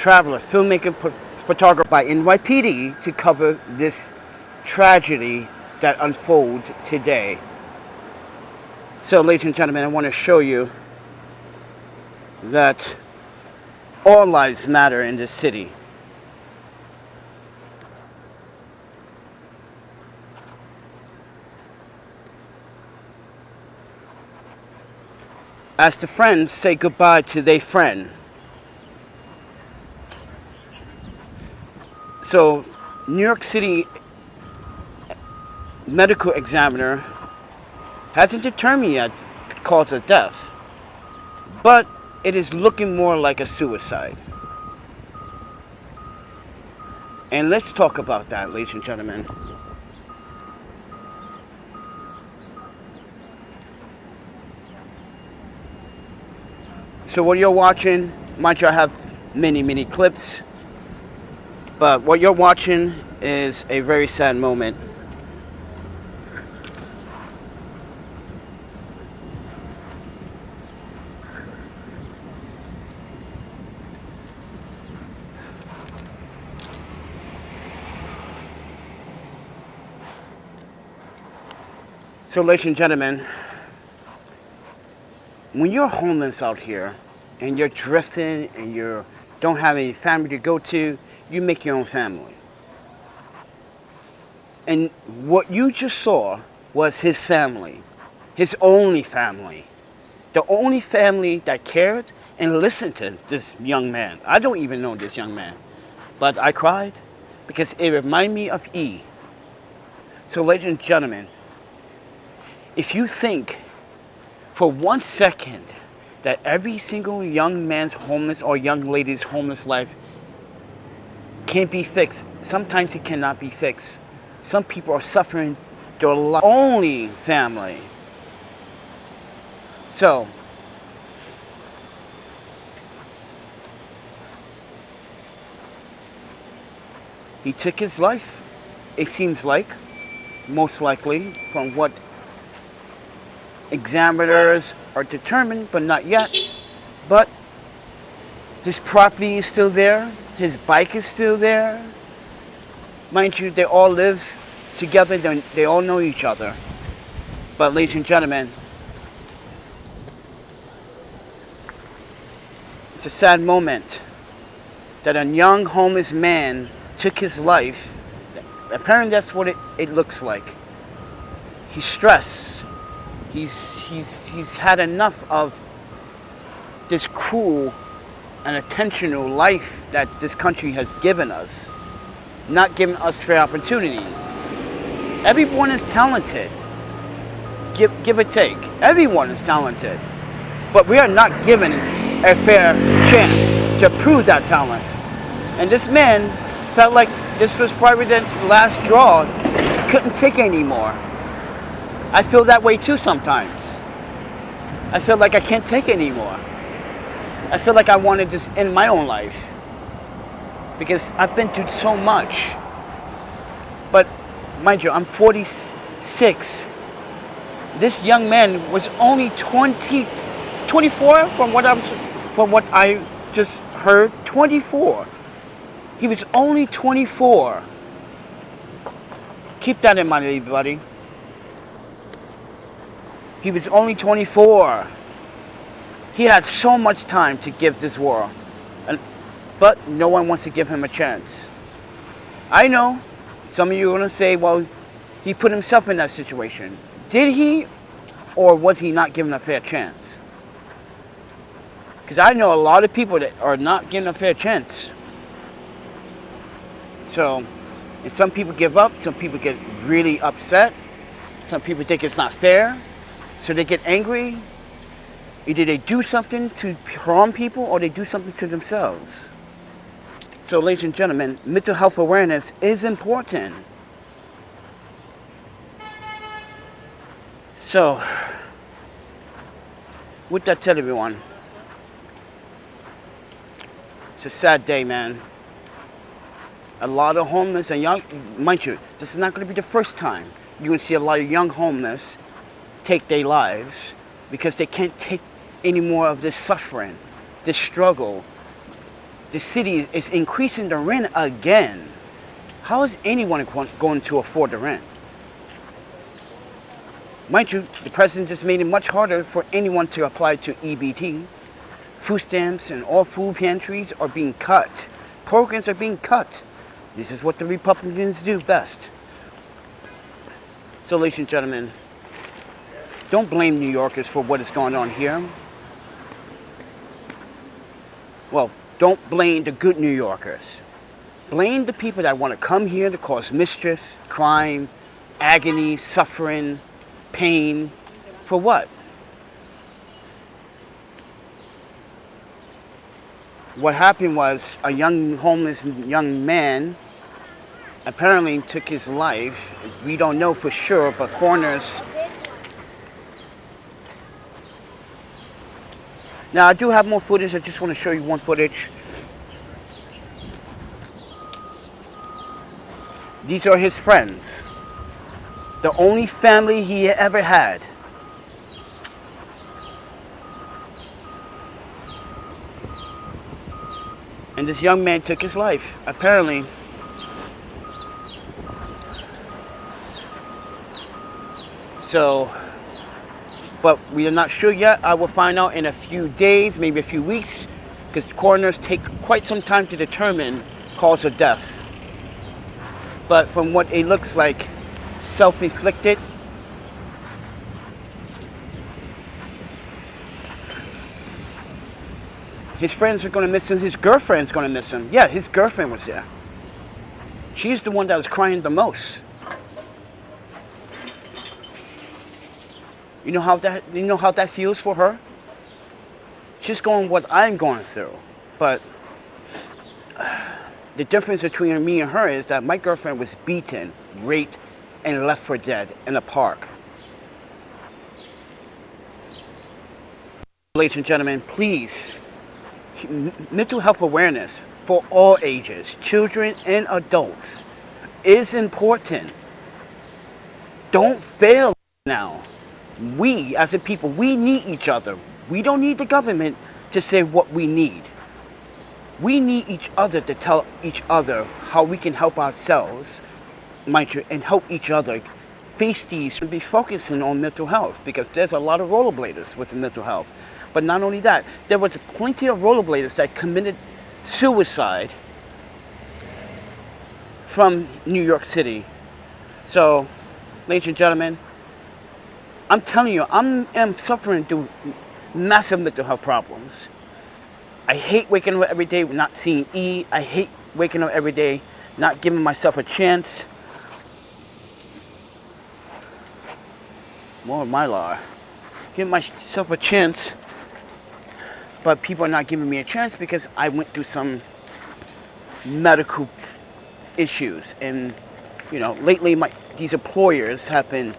traveler, filmmaker, photographer by NYPD to cover this tragedy that unfolds today. So, ladies and gentlemen, I want to show you that all lives matter in this city. As the friends say goodbye to their friend. So, New York City medical examiner hasn't determined yet the cause of death, but it is looking more like a suicide. And let's talk about that, ladies and gentlemen. So what you're watching, mind you, I have many clips, but what you're watching is a very sad moment. So, ladies and gentlemen, when you're homeless out here and you're drifting and you don't have any family to go to, you make your own family. And what you just saw was his family, his only family. The only family that cared and listened to this young man. I don't even know this young man, but I cried because it reminded me of E. So, ladies and gentlemen, if you think for 1 second that every single young man's homeless or young lady's homeless life can't be fixed, sometimes it cannot be fixed. Some people are suffering their only family. So, he took his life, it seems like, most likely, from what examiners are determined, but not yet. But his property is still there. His bike is still there. Mind you, they all live together. They all know each other. But ladies and gentlemen, it's a sad moment that a young homeless man took his life. Apparently that's what it looks like. He's stressed. He's had enough of this cruel and intentional life that this country has given us, not giving us fair opportunity. Everyone is talented. Give or take. Everyone is talented. But we are not given a fair chance to prove that talent. And this man felt like this was probably the last straw. He couldn't take anymore. I feel that way too sometimes. I feel like I can't take anymore. I feel like I want to just end my own life. Because I've been through so much. But mind you, I'm 46. This young man was only 24 from what I just heard. 24. He was only 24. Keep that in mind, everybody. He was only 24. He had so much time to give this world. But no one wants to give him a chance. I know some of you are going to say, well, he put himself in that situation. Did he, or was he not given a fair chance? Because I know a lot of people that are not given a fair chance. So, and some people give up, some people get really upset, some people think it's not fair. So they get angry. Either they do something to harm people or they do something to themselves. So, ladies and gentlemen, mental health awareness is important. So, with that said, everyone, it's a sad day, man. A lot of homeless and young, mind you, this is not going to be the first time you're going to see a lot of young homeless take their lives because they can't take any more of this suffering, this struggle. the city is increasing the rent again. How is anyone going to afford the rent? Mind you, the president just made it much harder for anyone to apply to EBT. Food stamps and all food pantries are being cut. Programs are being cut. This is what the Republicans do best. So, ladies and gentlemen, don't blame New Yorkers for what is going on here. Well, don't blame the good New Yorkers. Blame the people that want to come here to cause mischief, crime, agony, suffering, pain. For what? What happened was a homeless young man apparently took his life. We don't know for sure, but coroners. Now, I do have more footage. I just want to show you one footage. These are his friends. The only family he ever had. And this young man took his life, apparently. So, but we are not sure yet. I will find out in a few days, maybe a few weeks, because coroners take quite some time to determine cause of death. But from what it looks like, self-inflicted. His friends are going to miss him. His girlfriend's going to miss him. Yeah, his girlfriend was there. She's the one that was crying the most. You know how that feels for her? She's going what I'm going through. But the difference between me and her is that my girlfriend was beaten, raped, and left for dead in a park. Ladies and gentlemen, please, mental health awareness for all ages, children and adults, is important. Don't fail now. We, as a people, we need each other. We don't need the government to say what we need. We need each other to tell each other how we can help ourselves, and help each other face these and be focusing on mental health, because there's a lot of rollerbladers with mental health. But not only that, there was plenty of rollerbladers that committed suicide from New York City. So, ladies and gentlemen, I'm telling you, I'm suffering through massive mental health problems. I hate waking up every day not seeing E. I hate waking up every day not giving myself a chance. More of my law. Give myself a chance. But people are not giving me a chance because I went through some medical issues. And, you know, lately these employers have been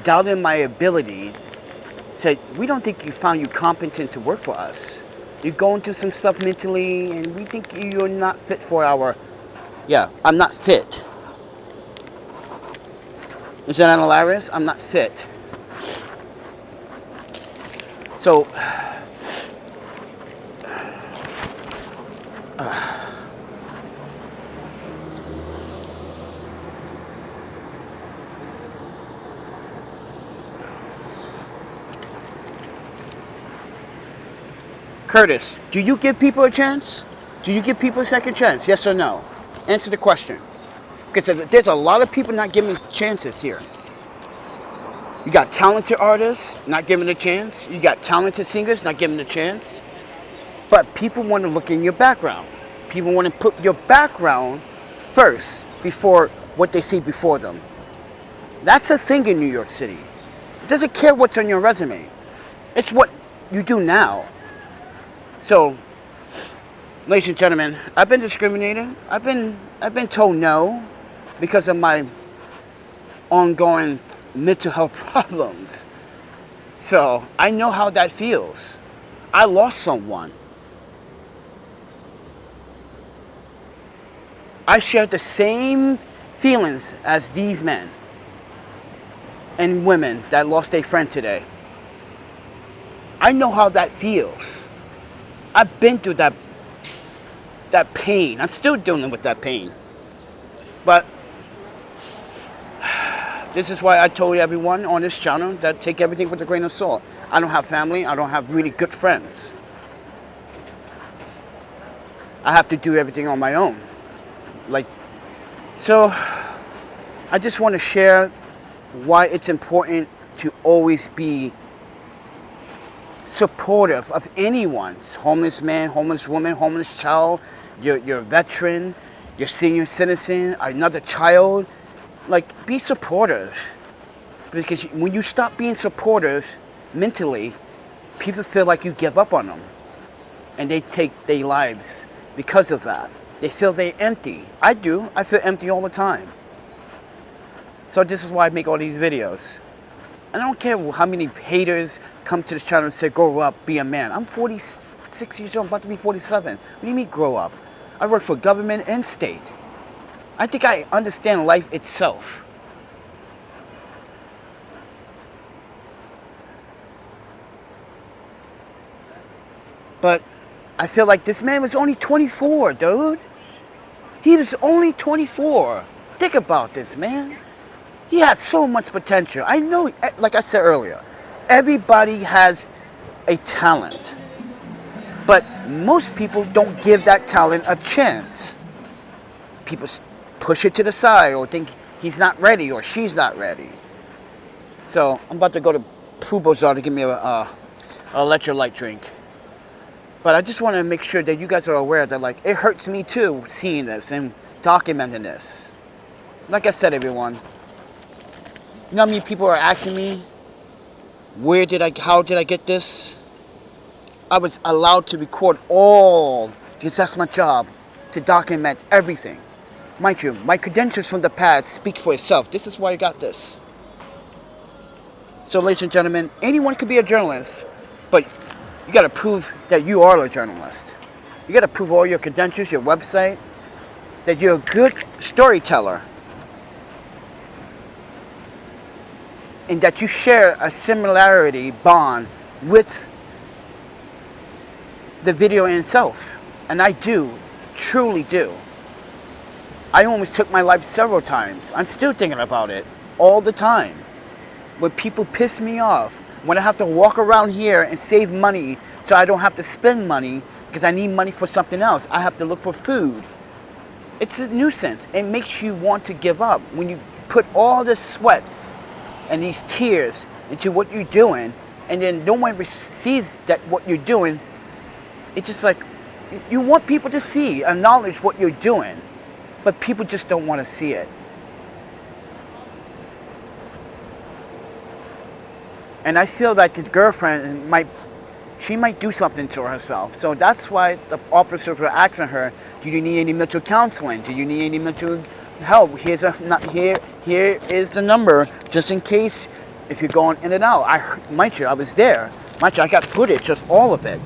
doubting my ability. Said, we don't think you found you competent to work for us. You're going through some stuff mentally, and we think you're not fit for our... Yeah, I'm not fit. Is that hilarious? I'm not fit. So... Curtis, do you give people a chance? Do you give people a second chance? Yes or no? Answer the question. Because there's a lot of people not giving chances here. You got talented artists not giving a chance. You got talented singers not giving a chance. But people want to look in your background. People want to put your background first before what they see before them. That's a thing in New York City. It doesn't care what's on your resume. It's what you do now. So, ladies and gentlemen, I've been discriminated. I've been told no because of my ongoing mental health problems. So, I know how that feels. I lost someone. I shared the same feelings as these men and women that lost a friend today. I know how that feels. I've been through that. that pain. I'm still dealing with that pain. But this is why I told everyone on this channel that take everything with a grain of salt. I don't have family. I don't have really good friends. I have to do everything on my own. So I just want to share why it's important to always be supportive of anyone's homeless man, homeless woman, homeless child, your veteran, your senior citizen, another child. Be supportive. Because when you stop being supportive mentally, people feel like you give up on them. And they take their lives because of that. They feel they're empty. I do. I feel empty all the time. So this is why I make all these videos. And I don't care how many haters come to this channel and say, grow up, be a man. I'm 46 years old, I'm about to be 47. What do you mean grow up? I work for government and state. I think I understand life itself. But I feel like this man was only 24, dude. He was only 24. Think about this, man. He had so much potential. I know, like I said earlier, everybody has a talent. But most people don't give that talent a chance. People push it to the side or think he's not ready or she's not ready. So I'm about to go to Pru Bazaar to give me a electrolyte drink. But I just want to make sure that you guys are aware that it hurts me too seeing this and documenting this. Like I said, everyone, you know how many people are asking me, how did I get this? I was allowed to record all, because that's my job, to document everything. Mind you, my credentials from the past speak for itself. This is why I got this. So, ladies and gentlemen, anyone can be a journalist, but you got to prove that you are a journalist. You got to prove all your credentials, your website, that you're a good storyteller, and that you share a similarity bond with the video in itself. And I do, truly do. I almost took my life several times. I'm still thinking about it all the time. When people piss me off, when I have to walk around here and save money so I don't have to spend money because I need money for something else. I have to look for food. It's a nuisance. It makes you want to give up. When you put all this sweat and these tears into what you're doing, and then no one sees that what you're doing, it's just like, you want people to see, acknowledge what you're doing, but people just don't want to see it. And I feel that the girlfriend might do something to herself. So that's why the officers were asking her, do you need any mental counseling? Do you need any mental help? Here is the number, just in case if you're going in and out. Mind you, I was there. Mind you, I got footage, just all of it.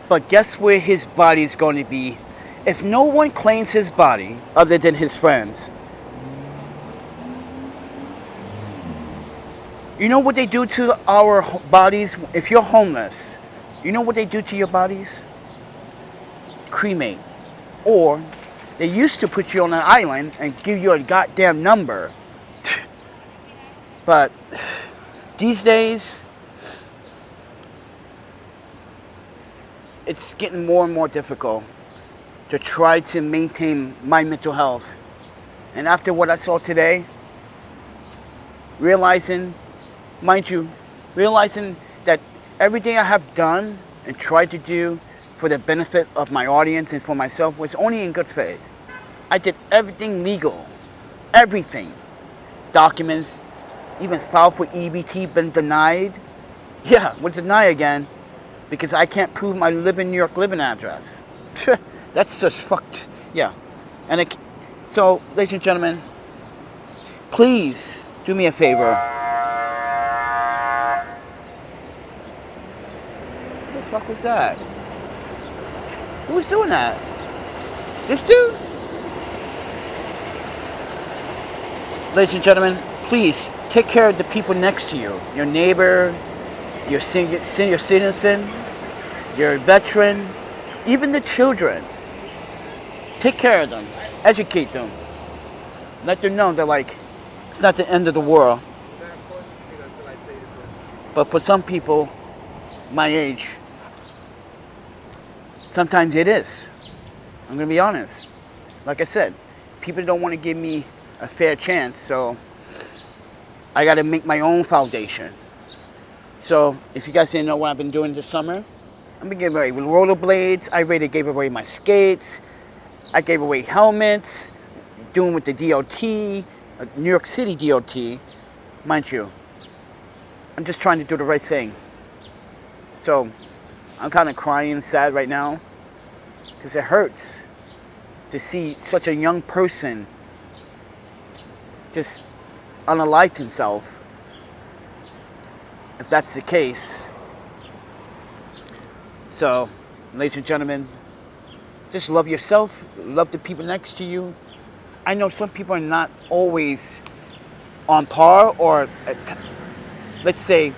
But guess where his body is going to be if no one claims his body other than his friends? You know what they do to our bodies? If you're homeless, you know what they do to your bodies? Cremate. Or they used to put you on an island and give you a goddamn number. But these days, it's getting more and more difficult to try to maintain my mental health. And after what I saw today, realizing that everything I have done and tried to do for the benefit of my audience and for myself was only in good faith. I did everything legal, everything. Documents, even filed for EBT, been denied. Yeah, was denied again because I can't prove my New York living address. That's just fucked. Yeah. And so, ladies and gentlemen, please do me a favor. What the fuck was that? Who was doing that? This dude? Ladies and gentlemen, please take care of the people next to you. Your neighbor, your senior citizen, your veteran, even the children. Take care of them. Educate them. Let them know that, like, it's not the end of the world. But for some people my age, sometimes it is. I'm going to be honest. Like I said, people don't want to give me a fair chance, so I got to make my own foundation. So if you guys didn't know what I've been doing this summer, I've been giving away rollerblades. I already gave away my skates. I gave away helmets. Doing with the DOT, New York City DOT, mind you. I'm just trying to do the right thing. So I'm kind of crying and sad right now because it hurts to see such a young person just unalive himself. If that's the case. So, ladies and gentlemen, just love yourself, love the people next to you. I know some people are not always on par or, let's say,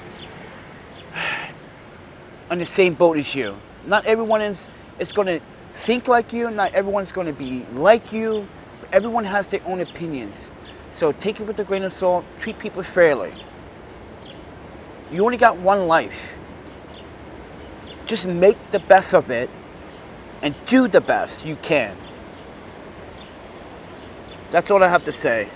on the same boat as you. Not everyone is going to think like you. Not everyone's going to be like you. But everyone has their own opinions. So take it with a grain of salt. Treat people fairly. You only got one life. Just make the best of it and do the best you can. That's all I have to say.